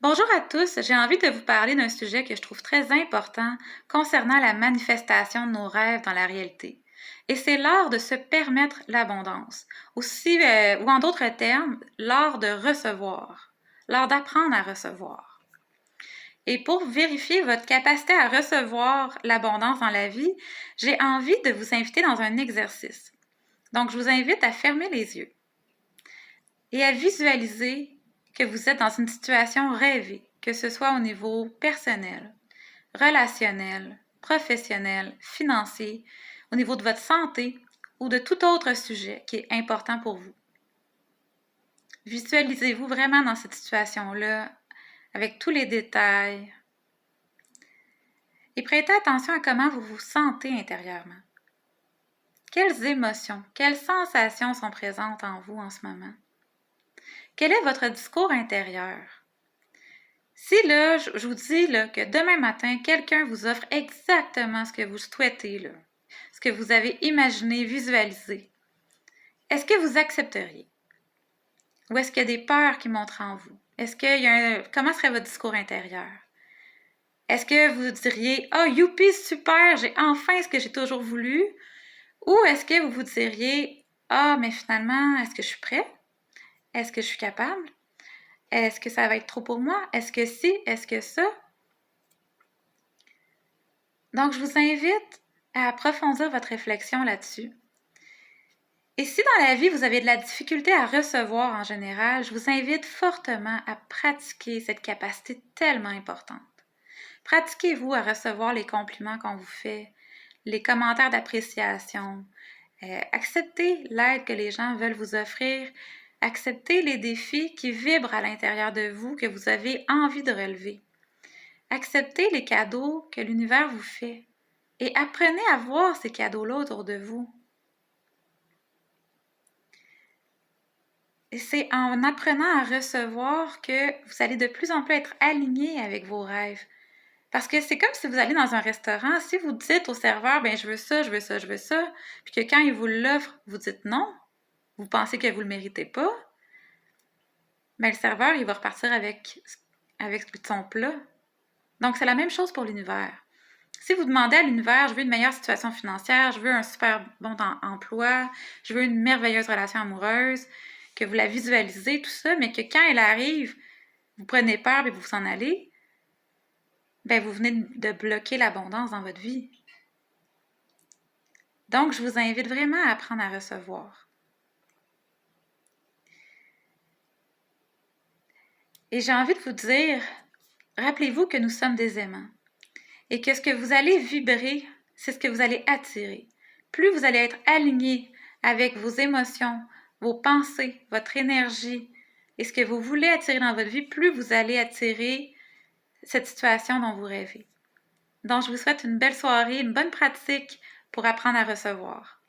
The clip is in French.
Bonjour à tous, j'ai envie de vous parler d'un sujet que je trouve très important concernant la manifestation de nos rêves dans la réalité. Et c'est l'art de se permettre l'abondance, ou en d'autres termes, l'art de recevoir, l'art d'apprendre à recevoir. Et pour vérifier votre capacité à recevoir l'abondance dans la vie, j'ai envie de vous inviter dans un exercice. Donc, je vous invite à fermer les yeux et à visualiser que vous êtes dans une situation rêvée, que ce soit au niveau personnel, relationnel, professionnel, financier, au niveau de votre santé ou de tout autre sujet qui est important pour vous. Visualisez-vous vraiment dans cette situation-là, avec tous les détails, et prêtez attention à comment vous vous sentez intérieurement. Quelles émotions, quelles sensations sont présentes en vous en ce moment? Quel est votre discours intérieur? Si là, je vous dis là, que demain matin, quelqu'un vous offre exactement ce que vous souhaitez, là, ce que vous avez imaginé, visualisé, est-ce que vous accepteriez? Ou est-ce qu'il y a des peurs qui montrent en vous? Comment serait votre discours intérieur? Est-ce que vous diriez « Ah, oh, youpi, super, j'ai enfin ce que j'ai toujours voulu » ou est-ce que vous vous diriez « Ah, mais finalement, est-ce que je suis prêt? Est-ce que je suis capable? Est-ce que ça va être trop pour moi? Est-ce que si? Est-ce que ça? » Donc, je vous invite à approfondir votre réflexion là-dessus. Et si dans la vie, vous avez de la difficulté à recevoir en général, je vous invite fortement à pratiquer cette capacité tellement importante. Pratiquez-vous à recevoir les compliments qu'on vous fait, les commentaires d'appréciation. Acceptez l'aide que les gens veulent vous offrir. Acceptez les défis qui vibrent à l'intérieur de vous, que vous avez envie de relever. Acceptez les cadeaux que l'univers vous fait et apprenez à voir ces cadeaux-là autour de vous. Et c'est en apprenant à recevoir que vous allez de plus en plus être aligné avec vos rêves. Parce que c'est comme si vous allez dans un restaurant, si vous dites au serveur, ben je veux ça, je veux ça, je veux ça, puis que quand il vous l'offre, vous dites non, vous pensez que vous le méritez pas, ben le serveur, il va repartir avec son plat. Donc, c'est la même chose pour l'univers. Si vous demandez à l'univers, je veux une meilleure situation financière, je veux un super bon emploi, je veux une merveilleuse relation amoureuse, que vous la visualisez, tout ça, mais que quand elle arrive, vous prenez peur et vous vous en allez, ben vous venez de bloquer l'abondance dans votre vie. Donc, je vous invite vraiment à apprendre à recevoir. Et j'ai envie de vous dire, rappelez-vous que nous sommes des aimants et que ce que vous allez vibrer, c'est ce que vous allez attirer. Plus vous allez être aligné avec vos émotions, vos pensées, votre énergie et ce que vous voulez attirer dans votre vie, plus vous allez attirer cette situation dont vous rêvez. Donc, je vous souhaite une belle soirée, une bonne pratique pour apprendre à recevoir.